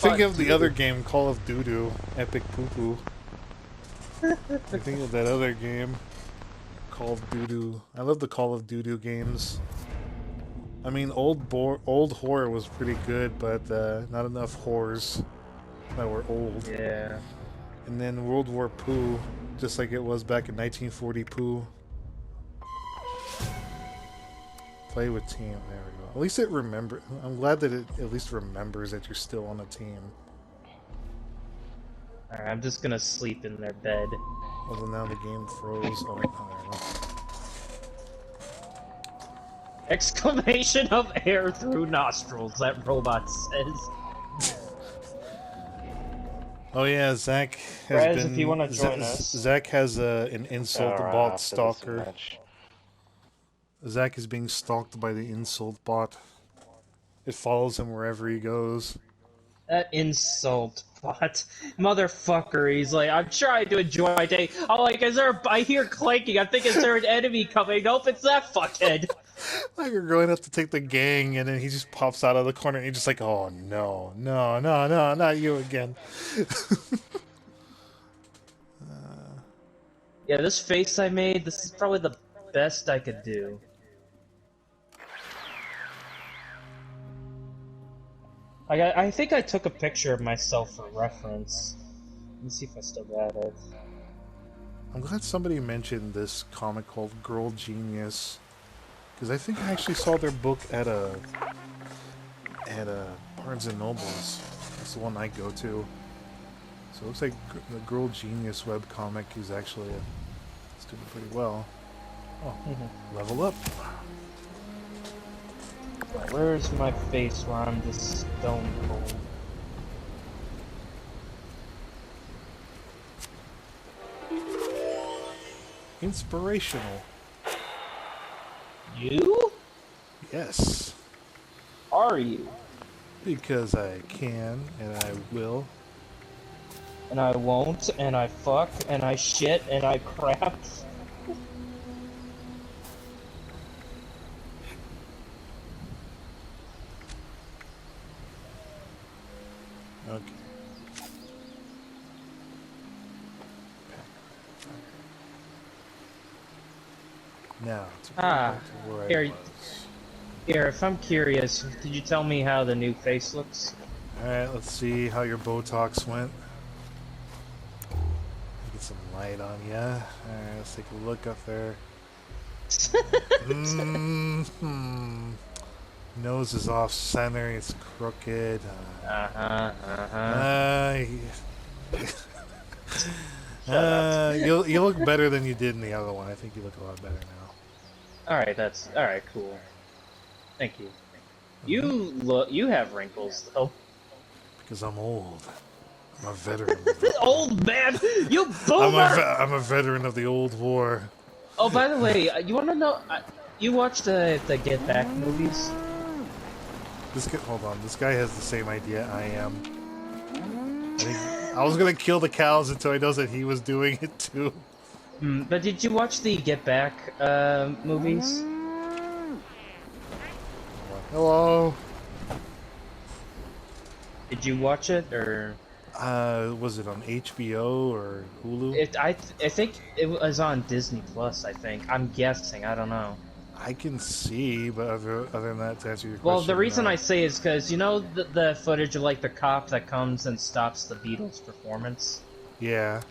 Think of the other game, Call of Doo-Doo, Epic Poo Poo. I think of that other game, Call of Doo-Doo. I love the Call of Doo-Doo games. I mean, old horror was pretty good, but not enough whores that were old. Yeah. And then World War Poo, just like it was back in 1940 Poo. Play with team. There we go. At least it remember. I'm glad that it at least remembers that you're still on a team. Alright, I'm just gonna sleep in their bed. Although now the game froze. Oh, I don't know. Exclamation of air through nostrils, that robot says. Oh yeah, Zach has Rez, been. if you want to join us. Zach has an insult bot stalker. Zach is being stalked by the insult bot. It follows him wherever he goes. That insult bot. Motherfucker, he's like, I'm trying to enjoy my day. I'm like, I hear clanking, I'm thinking, is there an enemy coming? Nope, it's that fuckhead. Like you're going up to take the gang, and then he just pops out of the corner, and you're just like, oh no, no, no, no, not you again. Yeah, this face I made, this is probably the best I could do. I think I took a picture of myself for reference. Let me see if I still got it. I'm glad somebody mentioned this comic called Girl Genius, because I think I actually saw their book at a Barnes and Nobles. That's the one I go to. So it looks like the Girl Genius webcomic is actually it's doing pretty well. Oh, level up. Where's my face where I'm just stone cold? Inspirational. You? Yes. Are you? Because I can, and I will. And I won't, and I fuck, and I shit, and I crap. Okay. Now, to go back to where I was. Here, if I'm curious, did you tell me how the new face looks? Alright, let's see how your Botox went. Get some light on ya. Alright, let's take a look up there. Nose is off center, it's crooked. You look better than you did in the other one. I think you look a lot better now. Alright, alright, cool. Thank you. You have wrinkles though. Because I'm old. I'm a veteran. Old man, you boomer! I'm a veteran of the old war. Oh, by the way, you want to know? You watched the Get Back movies? Hold on. This guy has the same idea I am. I was gonna kill the cows until he knows that he was doing it too. But did you watch the Get Back movies? Hello. Did you watch it or? Was it on HBO or Hulu? I think it was on Disney Plus. I think. I'm guessing. I don't know. I can see, but other than that, to answer your question. Well, the reason I say is because you know the footage of like the cop that comes and stops the Beatles' performance. Yeah.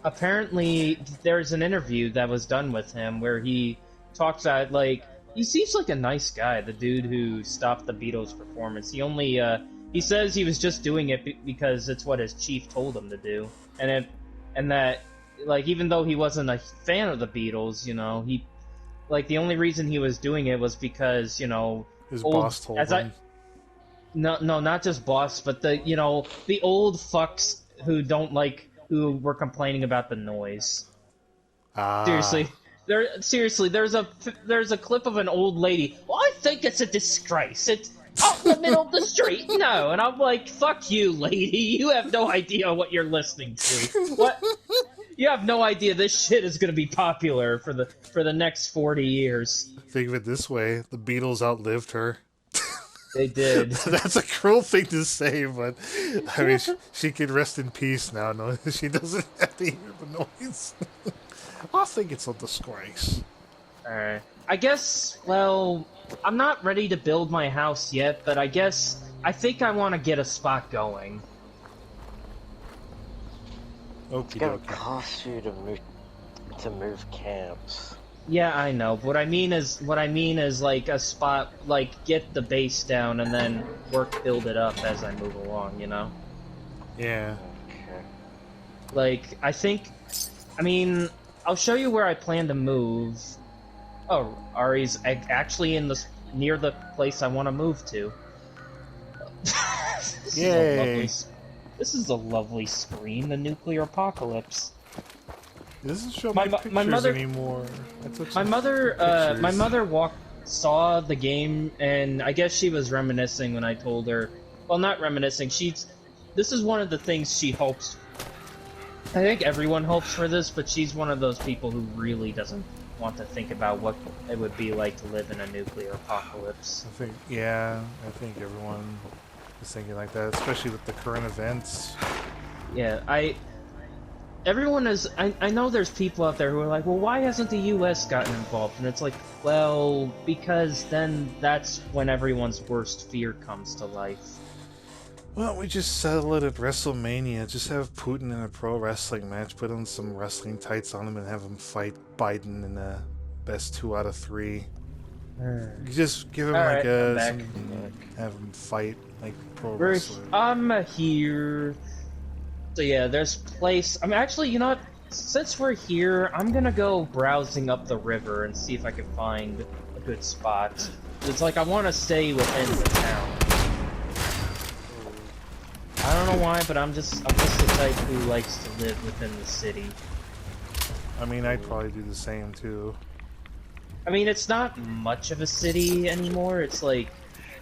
Apparently there's an interview that was done with him where he talks about like he seems like a nice guy, the dude who stopped the Beatles' performance. He only he says he was just doing it because it's what his chief told him to do, and that like even though he wasn't a fan of the Beatles, you know, he like the only reason he was doing it was because, you know, his boss told him. No, not just boss, but the old fucks who were complaining about the noise. Seriously, there's a clip of an old lady. Well, I think it's a disgrace. It's out in the middle of the street. No, and I'm like, fuck you, lady. You have no idea what you're listening to. What? You have no idea this shit is gonna be popular for the next 40 years. Think of it this way: the Beatles outlived her. They did. That's a cruel thing to say, but I mean, she can rest in peace now. No, she doesn't have to hear the noise. I think it's a disgrace. Alright. I guess, well, I'm not ready to build my house yet, but I think I want to get a spot going. It's gonna cost you to move camps. Yeah, I know. What I mean is like a spot, like get the base down and then build it up as I move along, you know? Yeah. Okay. Like, I mean, I'll show you where I plan to move. Oh, Ari's actually near the place I want to move to. Yay! This is a lovely screen, the nuclear apocalypse. It doesn't show my pictures anymore. My mother saw the game, and I guess she was reminiscing when I told her. Well, not reminiscing. This is one of the things she hopes. I think everyone hopes for this, but she's one of those people who really doesn't want to think about what it would be like to live in a nuclear apocalypse. I think everyone is thinking like that, especially with the current events. Yeah, everyone is. I know there's people out there who are like, well, why hasn't the U.S. gotten involved? And it's like, well, because then that's when everyone's worst fear comes to life. Well, we just settle it at WrestleMania. Just have Putin in a pro wrestling match, put on some wrestling tights on him, and have him fight Biden in the best 2 out of 3. You just give him have him fight like pro wrestler. I'm here. So yeah, there's place. I'm actually, you know what? Since we're here, I'm gonna go browsing up the river and see if I can find a good spot. It's like I want to stay within the town. I don't know why, but I'm just the type who likes to live within the city. I mean, I'd probably do the same too. I mean, it's not much of a city anymore. It's like,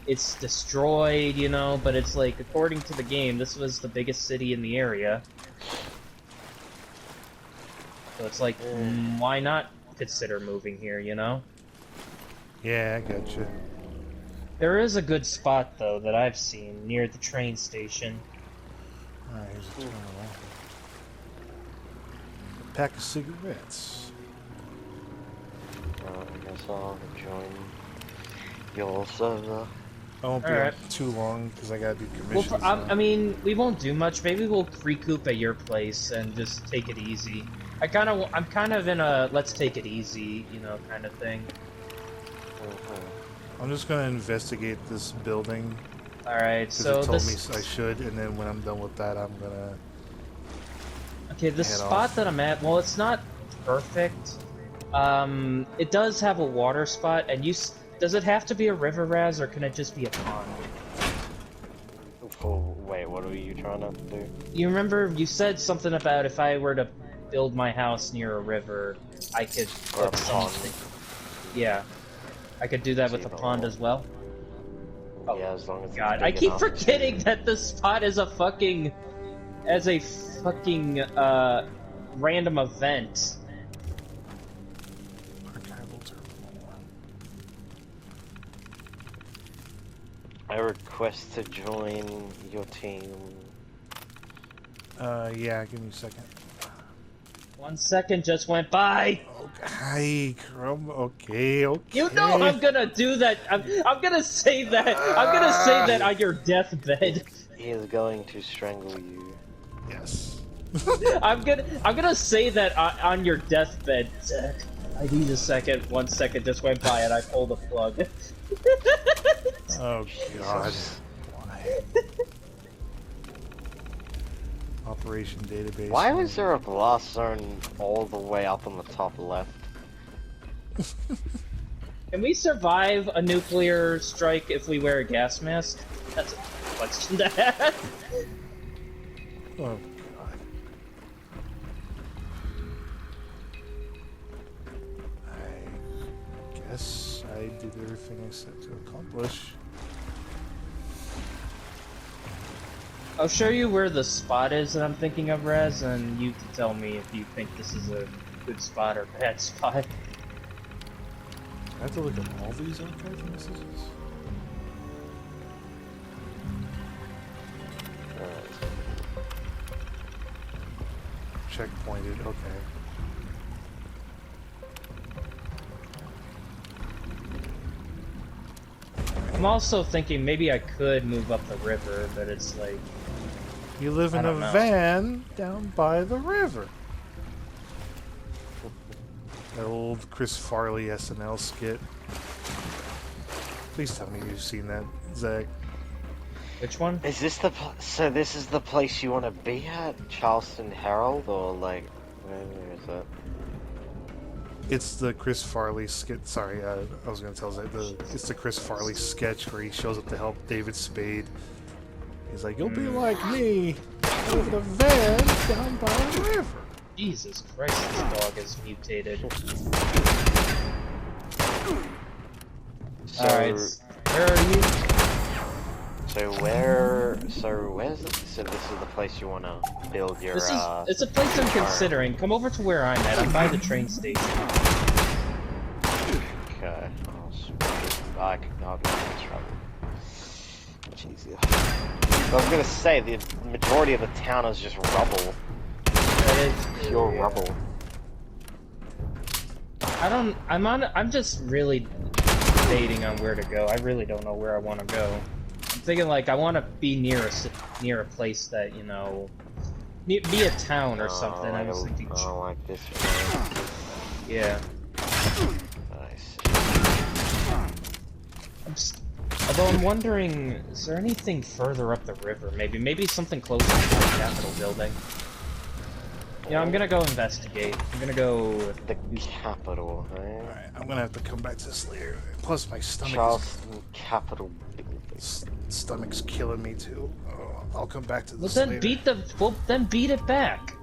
it's destroyed, you know, but it's like, according to the game, this was the biggest city in the area. So it's like, why not consider moving here, you know? Yeah, I gotcha. There is a good spot, though, that I've seen near the train station. Alright, here's a terminal. A pack of cigarettes. I guess I'll join your server. I won't be up too long because I gotta do commissions. Well, I mean, we won't do much. Maybe we'll recoup at your place and just take it easy. I'm kind of in a let's take it easy, you know, kind of thing. I'm just gonna investigate this building. Alright, so it told me I should, and then when I'm done with that, I'm gonna. Okay, the spot that I'm at, well, it's not perfect. It does have a water spot, and does it have to be a river, Raz, or can it just be a pond? Oh, wait, what are you trying to do? You remember you said something about if I were to build my house near a river, I could put something. Yeah, I could do that with a pond as well. Oh, yeah, as long as God, I keep forgetting that this spot is a fucking random event. I request to join your team. Yeah, give me a second. 1 second just went by. Okay, Crumb. Okay. You know I'm gonna do that. I'm gonna say that. I'm gonna say that on your deathbed. He is going to strangle you. Yes. I'm gonna say that on your deathbed. I need a second. 1 second just went by and I pulled the plug. Oh God. Why? Operation database. Why was there a blast zone all the way up on the top left? Can we survive a nuclear strike if we wear a gas mask? That's a question to ask. Oh God. I guess I did everything I set to accomplish. I'll show you where the spot is that I'm thinking of, Raz, and you can tell me if you think this is a good spot or bad spot. I have to look at all these archive messages? checkpointed. Okay. I'm also thinking maybe I could move up the river, but it's like... You live in I a don't know. van down by the river. That old Chris Farley SNL skit. Please tell me you've seen that, Zach. Which one? Is this the so this is the place you want to be at, Charleston Herald, or like where is it? It's the Chris Farley skit. Sorry, I was going to tell Zach. It's the Chris Farley sketch where he shows up to help David Spade. He's like, "You'll be like me, with a van down by the river." Jesus Christ, this dog is mutated. So, Alright, where are you? where's it? So this is the place you want to build your, It's a place I'm considering. Come over to where I'm at. I'm by the train station. Okay. I'll be in trouble. Much easier. I was gonna say, the majority of the town is just rubble. That is Pure yeah. rubble. I'm just really debating on where to go. I really don't know where I want to go. I'm thinking like I want to be near a place that, you know, be a town or something. I was thinking. I don't like this one. Yeah. Nice. Although I'm wondering, is there anything further up the river? Maybe something closer to the Capitol building. Yeah, I'm gonna go investigate. I'm gonna go... The Capitol, eh? Alright, I'm going to have to come back to this later. Plus, my Charleston Capitol. stomach's killing me too. Oh, I'll come back to Well, this then later. beat it back.